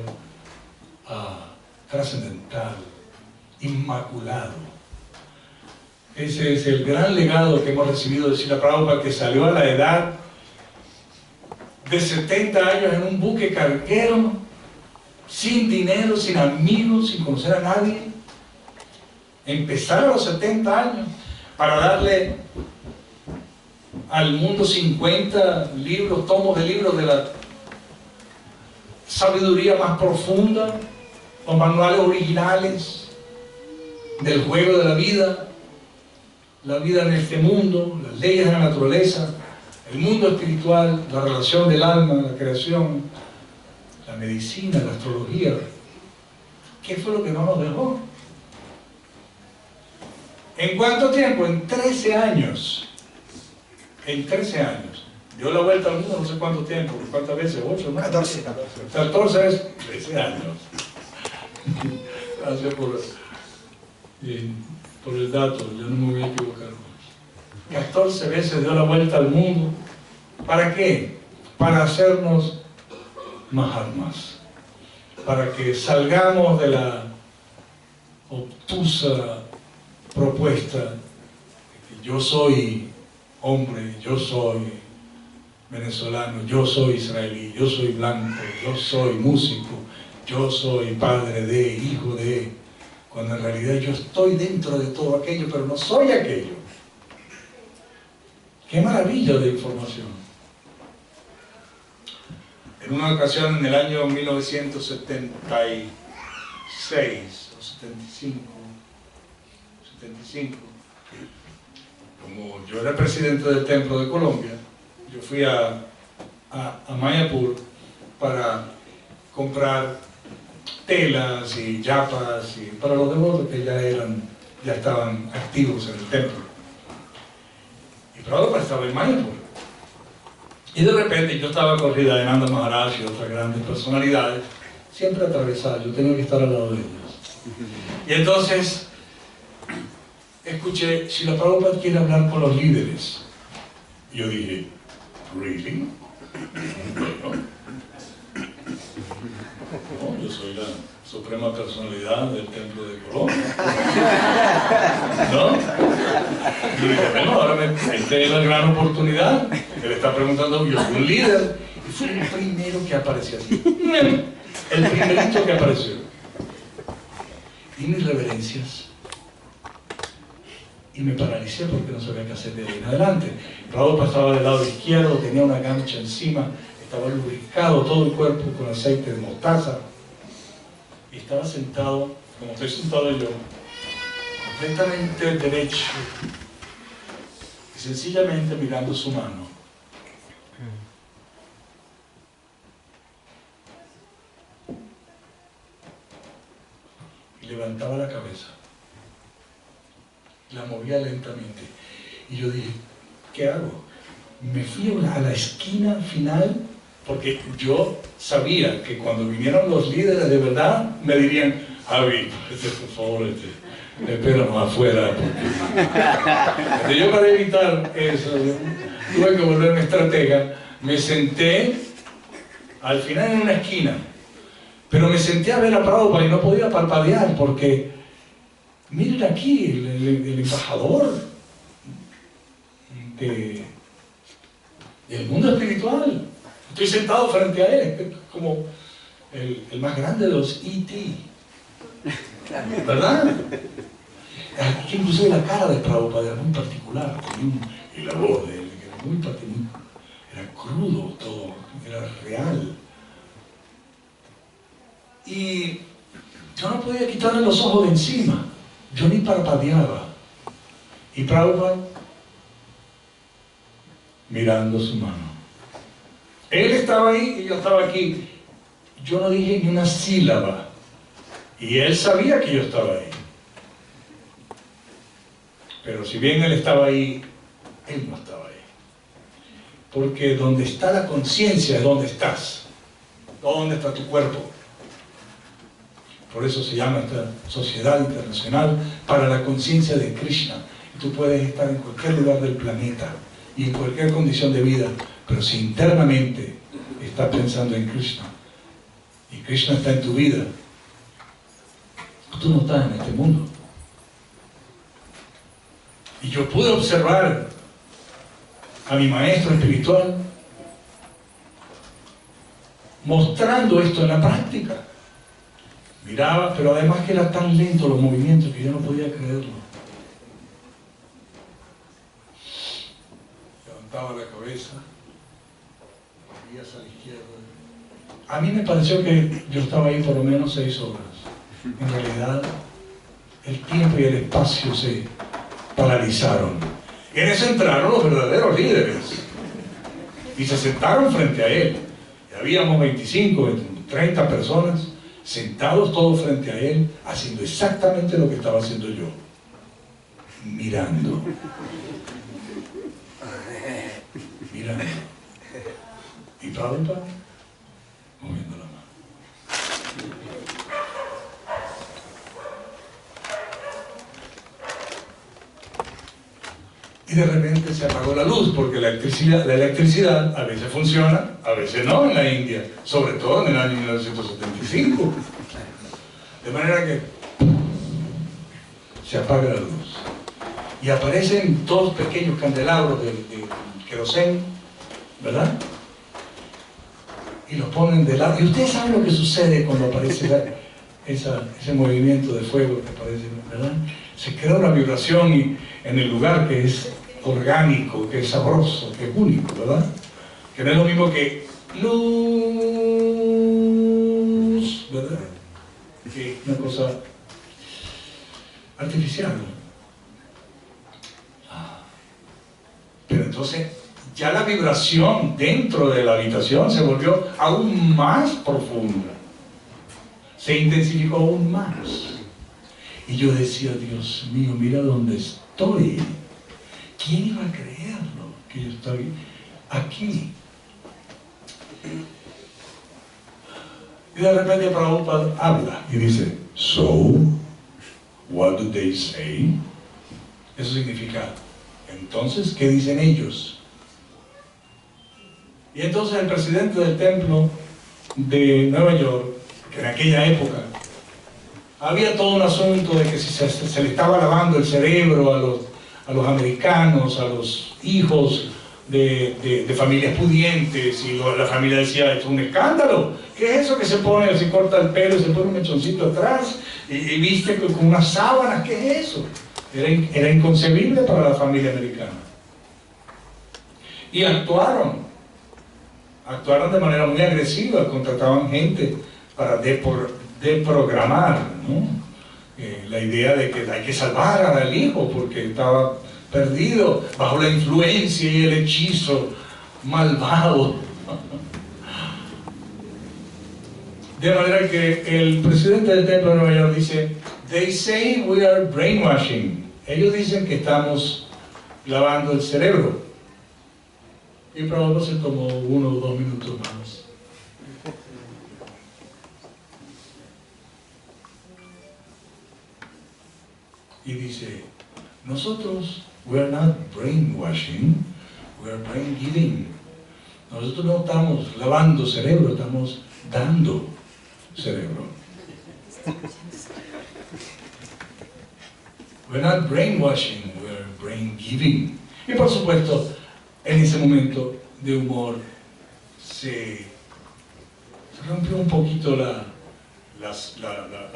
Speaker 1: trascendental, inmaculado. Ese es el gran legado que hemos recibido de Srila Prabhupada, que salió a la edad de 70 años en un buque carguero, sin dinero, sin amigos, sin conocer a nadie. Empezar a los 70 años para darle al mundo 50 libros, tomos de libros de la sabiduría más profunda, los manuales originales del juego de la vida en este mundo, las leyes de la naturaleza, el mundo espiritual, la relación del alma, la creación, la medicina, la astrología. ¿Qué fue lo que no nos dejó? ¿En cuánto tiempo? En 13 años. En 13 años. Dio la vuelta al mundo no sé cuánto tiempo, ¿cuántas veces? 8, ¿no?
Speaker 3: 14.
Speaker 1: 14 veces, 13 años. Gracias por el dato, yo no me voy a equivocar. 14 veces dio la vuelta al mundo. ¿Para qué? Para hacernos mahatmas. Para que salgamos de la obtusa propuesta de que yo soy hombre, yo soy venezolano, yo soy israelí, yo soy blanco, yo soy músico, yo soy padre de, hijo de, cuando en realidad yo estoy dentro de todo aquello, pero no soy aquello. ¡Qué maravilla de información! En una ocasión, en el año 1976 o 75, como yo era presidente del Templo de Colombia, yo fui a Mayapur para comprar telas y yapas y para los devotos que ya ya estaban activos en el templo. Y Prabhupada estaba en Mayapur. Y de repente yo estaba con Hridayananda Maharaj y otras grandes personalidades, siempre atravesadas, yo tenía que estar al lado de ellos. Y entonces escuché, si la Prabhupada quiere hablar con los líderes. Y yo dije, ¿really? Bueno, no, yo soy la suprema personalidad del templo de Colombia. ¿No? Y dije, bueno, ahora esta es la gran oportunidad. Él está preguntando, yo soy un líder. Y fue el primero que apareció así. El primerito que apareció. Y mis reverencias. Y me paralicé porque no sabía qué hacer de ahí en adelante. Prabhupada estaba del lado izquierdo, tenía una gancha encima, estaba lubricado todo el cuerpo con aceite de mostaza. Y estaba sentado, como estoy sentado yo, completamente derecho y sencillamente mirando su mano. Y levantaba la cabeza, la movía lentamente. Y yo dije, ¿qué hago? Me fui a la esquina final, porque yo sabía que cuando vinieron los líderes de verdad, me dirían, Javi, por favor, espéranos afuera. Porque yo, para evitar eso, tuve que volverme estratega. Me senté al final en una esquina, pero me senté a ver a Prabhupada y no podía parpadear porque, miren aquí, el embajador del mundo espiritual. Estoy sentado frente a él, como el más grande de los E.T. ¿Verdad? Aquí incluso la cara de Prabhupada era muy particular, y la voz de él era muy particular, era crudo todo, era real. Y yo no podía quitarle los ojos de encima, yo ni parpadeaba. Y Prabhupada mirando su mano. Él estaba ahí y yo estaba aquí. Yo no dije ni una sílaba. Y él sabía que yo estaba ahí. Pero si bien él estaba ahí, él no estaba ahí. Porque donde está la conciencia es donde estás. ¿Dónde está tu cuerpo? Por eso se llama esta Sociedad Internacional para la Conciencia de Krishna. Y tú puedes estar en cualquier lugar del planeta y en cualquier condición de vida, pero si internamente estás pensando en Krishna y Krishna está en tu vida, tú no estás en este mundo. Y yo pude observar a mi maestro espiritual mostrando esto en la práctica. Miraba, pero además que era tan lento los movimientos que yo no podía creerlo. Levantaba la cabeza, volvía hacia la izquierda. A mí me pareció que yo estaba ahí por lo menos 6 horas. En realidad, el tiempo y el espacio se paralizaron. Y en eso entraron los verdaderos líderes. Y se sentaron frente a él. Y habíamos 25, 30 personas sentados todos frente a él, haciendo exactamente lo que estaba haciendo yo. Mirando. Mirando. Y Prabhupada moviendo la mano. Y de repente se apagó la luz, porque la electricidad a veces funciona, a veces no en la India, sobre todo en el año 1975. De manera que se apaga la luz. Y aparecen 2 pequeños candelabros de queroseno, ¿verdad? Y los ponen de lado. Y ustedes saben lo que sucede cuando aparece ese movimiento de fuego que aparece, ¿verdad? Se crea una vibración y en el lugar que es orgánico, que es sabroso, que es único, ¿verdad? Que no es lo mismo que luz, ¿verdad? Que una cosa artificial. Pero entonces ya la vibración dentro de la habitación se volvió aún más profunda. Se intensificó aún más. Y yo decía, Dios mío, mira dónde estoy. ¿Quién iba a creerlo? Que yo estoy aquí. Y de repente Prabhupada habla y dice, so, what do they say? Eso significa, entonces, ¿qué dicen ellos? Y entonces el presidente del templo de Nueva York, que en aquella época había todo un asunto de que si se le estaba lavando el cerebro a los americanos, a los hijos de familias pudientes, y la familia decía, esto es un escándalo, ¿qué es eso que se pone, se corta el pelo y se pone un mechoncito atrás y viste con unas sábanas? ¿Qué es eso? Era inconcebible para la familia americana. Y actuaron de manera muy agresiva, contrataban gente para deprogramar, ¿no? La idea de que hay que salvar al hijo porque estaba perdido bajo la influencia y el hechizo malvado. De manera que el presidente del templo de Nueva York dice, they say we are brainwashing. Ellos dicen que estamos lavando el cerebro. Y Prabhupada se tomó 1 o 2 minutos más. Y dice, nosotros, we are not brainwashing, we are brain giving. Nosotros no estamos lavando cerebro, estamos dando cerebro. We're not brainwashing, we're brain giving. Y por supuesto, en ese momento de humor se rompió un poquito la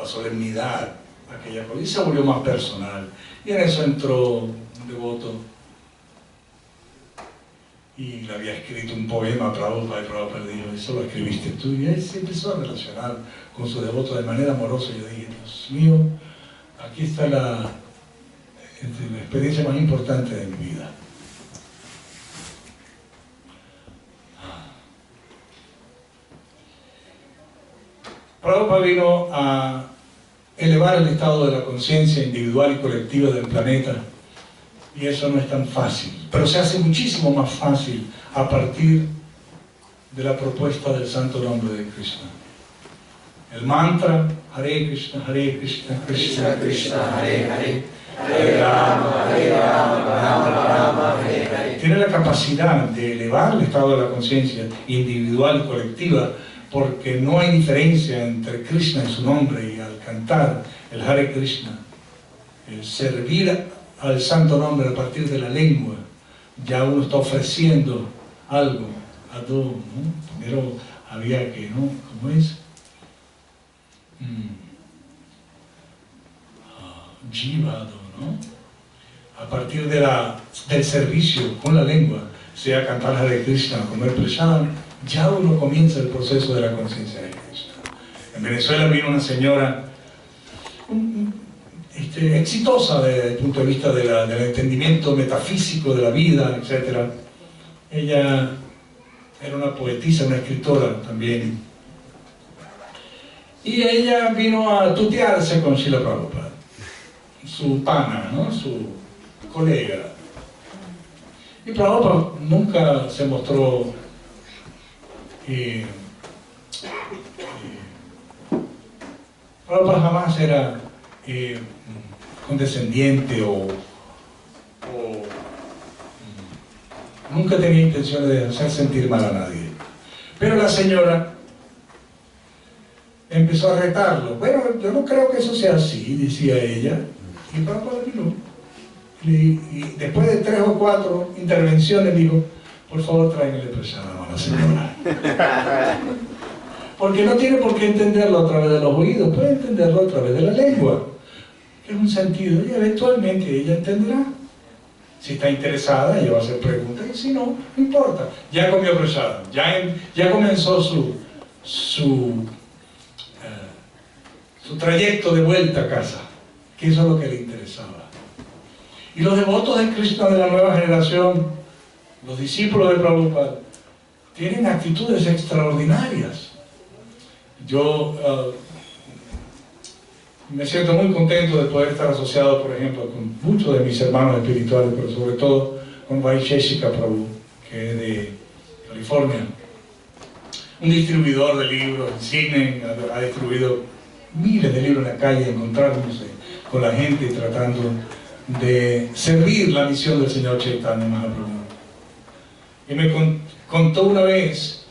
Speaker 1: solemnidad, aquella cosa, y se volvió más personal. Y en eso entró un devoto y le había escrito un poema a Prabhupada, y Prabhupada le dijo, eso lo escribiste tú, y él se empezó a relacionar con su devoto de manera amorosa. Y yo dije, Dios mío, aquí está la experiencia más importante de mi vida. Prabhupada vino a elevar el estado de la conciencia individual y colectiva del planeta, y eso no es tan fácil, pero se hace muchísimo más fácil a partir de la propuesta del santo nombre de Krishna. El mantra Hare Krishna, Krishna Krishna, Hare Hare, Hare Rama, Rama Rama, Hare Hare. Tiene la capacidad de elevar el estado de la conciencia individual y colectiva, porque no hay diferencia entre Krishna y su nombre, y al cantar el Hare Krishna, el servir al santo nombre a partir de la lengua, ya uno está ofreciendo algo a todo, ¿no? Primero había que, ¿no? ¿Cómo es? Jivado, ¿no? A partir del servicio con la lengua, sea cantar Hare Krishna o comer prasadam, ya uno comienza el proceso de la conciencia de Krishna. En Venezuela vino una señora exitosa desde el punto de vista del entendimiento metafísico de la vida, etc. Ella era una poetisa, una escritora también. Y ella vino a tutearse con Srila Prabhupada, su pana, ¿no? Su colega. Y Prabhupada nunca se mostró Prabhupada jamás era condescendiente o nunca tenía intención de hacer sentir mal a nadie. Pero la señora empezó a retarlo. Bueno, yo no creo que eso sea así, decía ella. Y Prabhupada vino. Y después de 3 o 4 intervenciones dijo, por favor tráiganle prasadam a la señora. Porque no tiene por qué entenderlo a través de los oídos, puede entenderlo a través de la lengua, que es un sentido, y eventualmente ella entenderá. Si está interesada, ella va a hacer preguntas, y si no, no importa. Ya comió prasadam, ya comenzó su trayecto de vuelta a casa, que eso es lo que le interesaba. Y los devotos de Krishna de la nueva generación, los discípulos de Prabhupada, tienen actitudes extraordinarias. Yo Me siento muy contento de poder estar asociado, por ejemplo, con muchos de mis hermanos espirituales, pero sobre todo con Vaisheshika Prabhu, que es de California. Un distribuidor de libros, Cine, ha distribuido miles de libros en la calle, encontrándose con la gente y tratando de servir la misión del Señor Chaitanya Mahaprabhu. Y me contó una vez,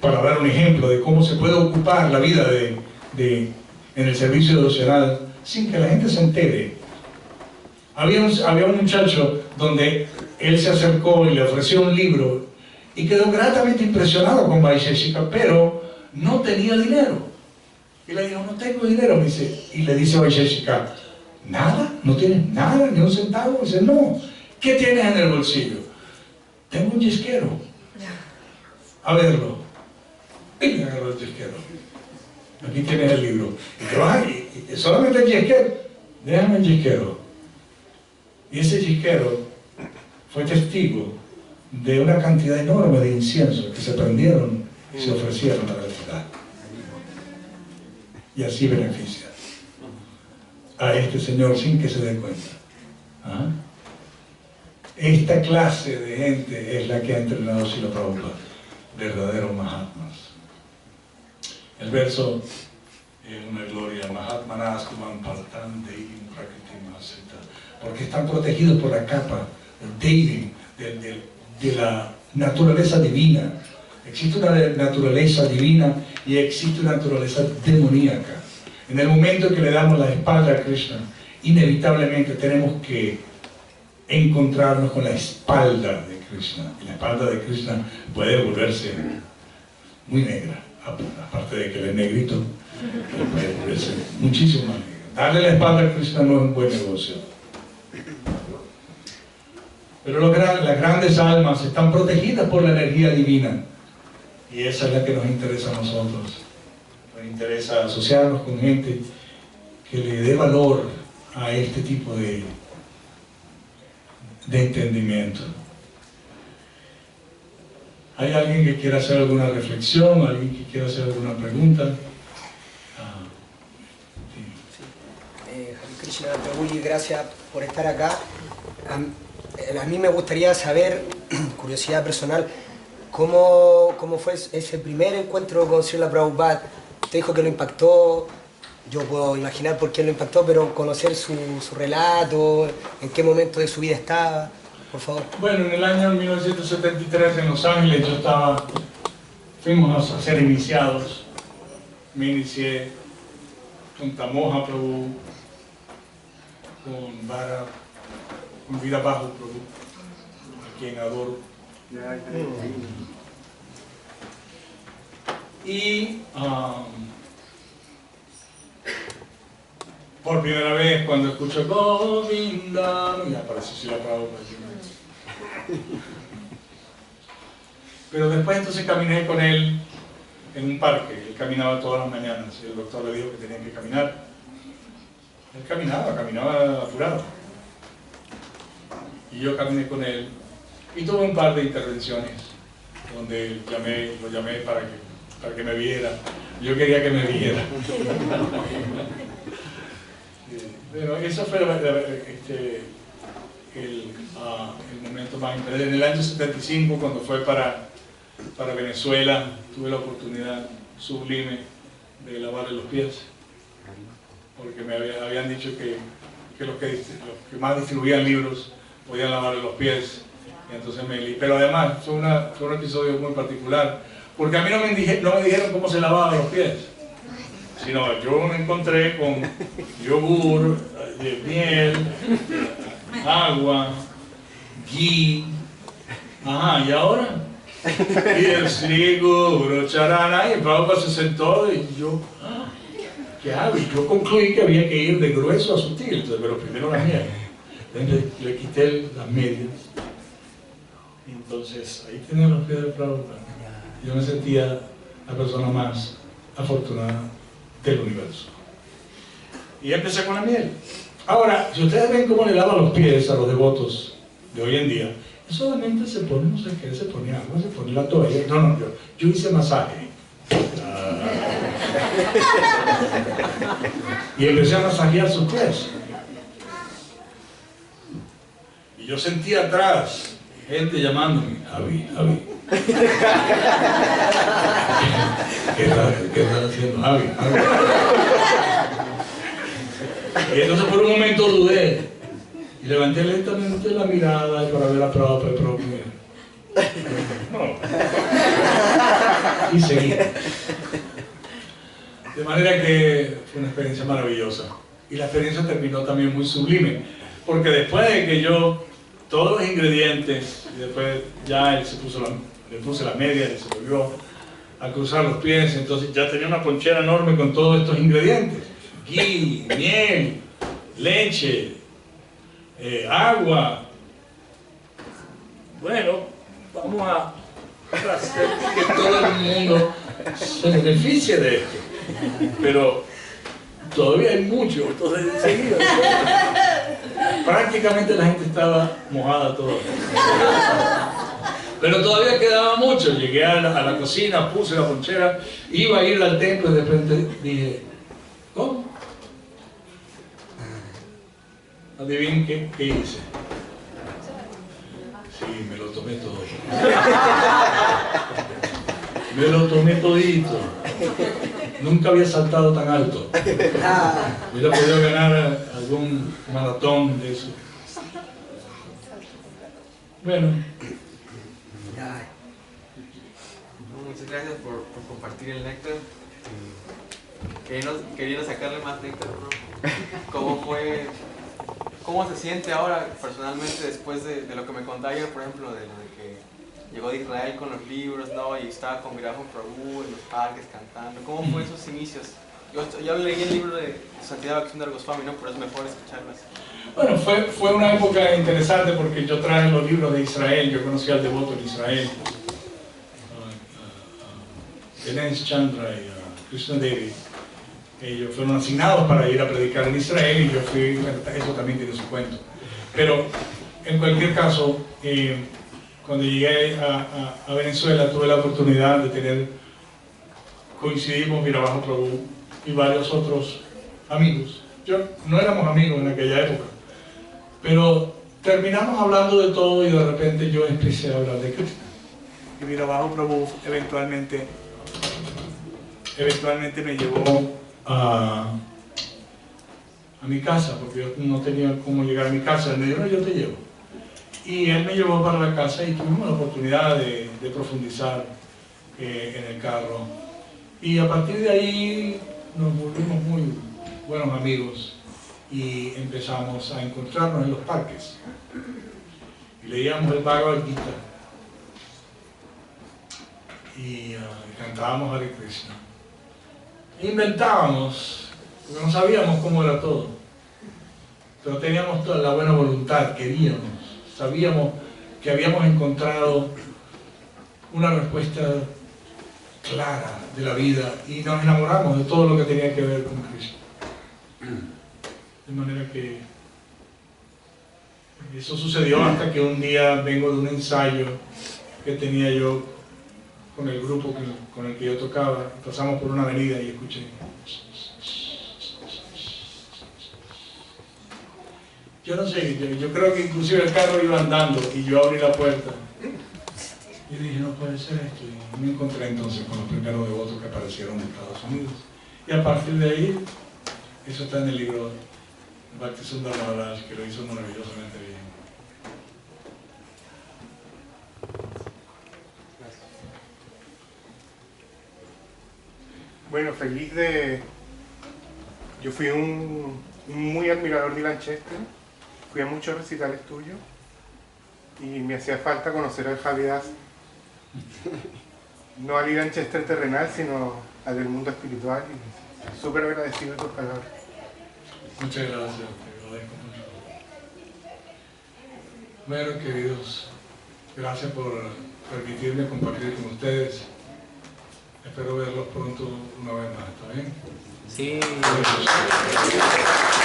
Speaker 1: para dar un ejemplo de cómo se puede ocupar la vida en el servicio devocional sin que la gente se entere. Había un muchacho donde él se acercó y le ofreció un libro y quedó gratamente impresionado con Vaisheshika, pero no tenía dinero. Y le dijo, no tengo dinero, me dice, y le dice Vaisheshika, ¿nada? ¿No tienes nada? ¿Ni un centavo? Dice, no. ¿Qué tienes en el bolsillo? Tengo un yisquero. A verlo. Y le agarró el yisquero. Aquí tienes el libro. Y te vas y solamente el yisquero. Déjame el yisquero. Y ese yisquero fue testigo de una cantidad enorme de inciensos que se prendieron y se ofrecieron a la ciudad. Y así beneficia a este señor sin que se dé cuenta. ¿Ah? Esta clase de gente es la que ha entrenado Srila Prabhupada, verdaderos Mahatmas. El verso es una gloria, Mahatmanas Tuman Partan Deivim Prakritim Aseta, porque están protegidos por la capa del Deivim, de la naturaleza divina. Existe una naturaleza divina y existe una naturaleza demoníaca. En el momento en que le damos la espalda a Krishna, inevitablemente tenemos que encontrarnos con la espalda de Krishna. Y la espalda de Krishna puede volverse muy negra, aparte de que él es negrito, puede volverse muchísimo más negra. Darle la espalda a Krishna no es un buen negocio. Pero las grandes almas están protegidas por la energía divina. Y esa es la que nos interesa a nosotros. Nos interesa asociarnos con gente que le dé valor a este tipo de entendimiento. ¿Hay alguien que quiera hacer alguna reflexión? ¿Alguien que quiera hacer alguna pregunta?
Speaker 3: Hare Krishna, Prabhuji, gracias por estar acá. A mí me gustaría saber, curiosidad personal, ¿cómo fue ese primer encuentro con Srila Prabhupada? Usted dijo que lo impactó, yo puedo imaginar por qué lo impactó, pero conocer su relato, en qué momento de su vida estaba, por favor.
Speaker 1: Bueno, en el año 1973 en Los Ángeles fuimos a ser iniciados. Me inicié con Tamoja Prabhu, con Vara, con Vida Bajo Prabhu, a quien adoro. Y por primera vez cuando escucho Govinda, y apareció Srila Prabhupada. Pero después entonces caminé con él en un parque. Él caminaba todas las mañanas y el doctor le dijo que tenía que caminar. Él caminaba apurado. Y yo caminé con él y tuve un par de intervenciones donde lo llamé para que me viera. Yo quería que me viera. Pero eso fue el momento más importante. En el año 75, cuando fue para Venezuela, tuve la oportunidad sublime de lavarle los pies, porque me habían dicho que los que más distribuían libros podían lavarle los pies, y entonces pero además fue un episodio muy particular, porque a mí no me dijeron cómo se lavaban los pies, sino yo me encontré con yogur, miel, agua, ghee, y ahora, y el Sri Guru Charana, y Prabhupada se sentó y yo, ¿qué hago? Y yo concluí que había que ir de grueso a sutil, entonces, pero primero las medias. Entonces le quité las medias, y entonces ahí tenía los pies de Prabhupada. Yo me sentía la persona más afortunada del universo. Y empecé con la miel. Ahora, si ustedes ven cómo le lava los pies a los devotos de hoy en día, solamente se pone, no sé qué, se pone agua, se pone la toalla. No, yo hice masaje. y empecé a masajear sus pies. Y yo sentía atrás gente llamándome, Javi, Javi. ¿Qué estás haciendo, Javi, Javi? Y entonces por un momento dudé y levanté lentamente la mirada para ver a propio. No. Y seguí. De manera que fue una experiencia maravillosa. Y la experiencia terminó también muy sublime. Porque después de que yo, todos los ingredientes, y después ya él le puse la media, él se volvió a cruzar los pies, entonces ya tenía una ponchera enorme con todos estos ingredientes. Ghee, miel, leche, agua. Bueno, vamos a hacer que todo el mundo se beneficie de esto. Pero todavía hay mucho, entonces enseguida prácticamente la gente estaba mojada toda. Pero todavía quedaba mucho. Llegué a la cocina, puse la ponchera, iba a ir al templo y de repente dije, ¿cómo? Adivinen qué hice. Sí, me lo tomé todo. Me lo tomé todito. Nunca había saltado tan alto. Hubiera podido ganar algún maratón de eso. Bueno.
Speaker 7: Muchas gracias por compartir el néctar. Queriendo sacarle más néctar, ¿no? ¿Cómo se siente ahora personalmente después de lo que me contaba ayer, por ejemplo, de lo de que llegó de Israel con los libros, ¿no? Y estaba con Virajo Prabhu en los parques cantando? ¿Cómo fue esos inicios? Yo leí el libro de Santidad Bhaktivinoda Goswami, ¿no? Pero es mejor escucharlas.
Speaker 1: Bueno, fue una época interesante porque yo traje los libros de Israel, yo conocí al devoto en Israel, a Dinesh Chandra y a Krishna Devi. Ellos fueron asignados para ir a predicar en Israel y yo fui, bueno, eso también tiene su cuento. Pero en cualquier caso, cuando llegué a Venezuela tuve la oportunidad de coincidimos Virabajo Prabhu y varios otros amigos. No éramos amigos en aquella época, pero terminamos hablando de todo y de repente yo empecé a hablar de Krishna. Y Virabajo Prabhu eventualmente me llevó a mi casa, porque yo no tenía cómo llegar a mi casa. Él me dijo, no, yo te llevo. Y él me llevó para la casa y tuvimos la oportunidad de profundizar en el carro. Y a partir de ahí nos volvimos muy buenos amigos y empezamos a encontrarnos en los parques. Y leíamos el Bhagavad Gita. Y cantábamos Hare Krishna. Inventábamos, porque no sabíamos cómo era todo, pero teníamos toda la buena voluntad, queríamos, sabíamos que habíamos encontrado una respuesta clara de la vida y nos enamoramos de todo lo que tenía que ver con Krishna. De manera que eso sucedió hasta que un día vengo de un ensayo que tenía yo con el grupo con el que yo tocaba. Pasamos por una avenida y escuché. Yo no sé, yo creo que inclusive el carro iba andando y yo abrí la puerta. Y dije, no puede ser esto. Y me encontré entonces con los primeros devotos que aparecieron en Estados Unidos. Y a partir de ahí, eso está en el libro Bhaktisundar Maharaj, que lo hizo maravillosamente bien.
Speaker 8: Bueno, feliz de... Yo fui un muy admirador de Ilan Chester, fui a muchos recitales tuyos y me hacía falta conocer al Javi Das. No al Ilan Chester terrenal, sino al del mundo espiritual, y súper agradecido de tus palabras.
Speaker 1: Muchas gracias, te agradezco mucho. Bueno, queridos, gracias por permitirme compartir con ustedes. Espero verlos pronto una vez más, ¿está bien?
Speaker 7: Sí.
Speaker 1: Gracias.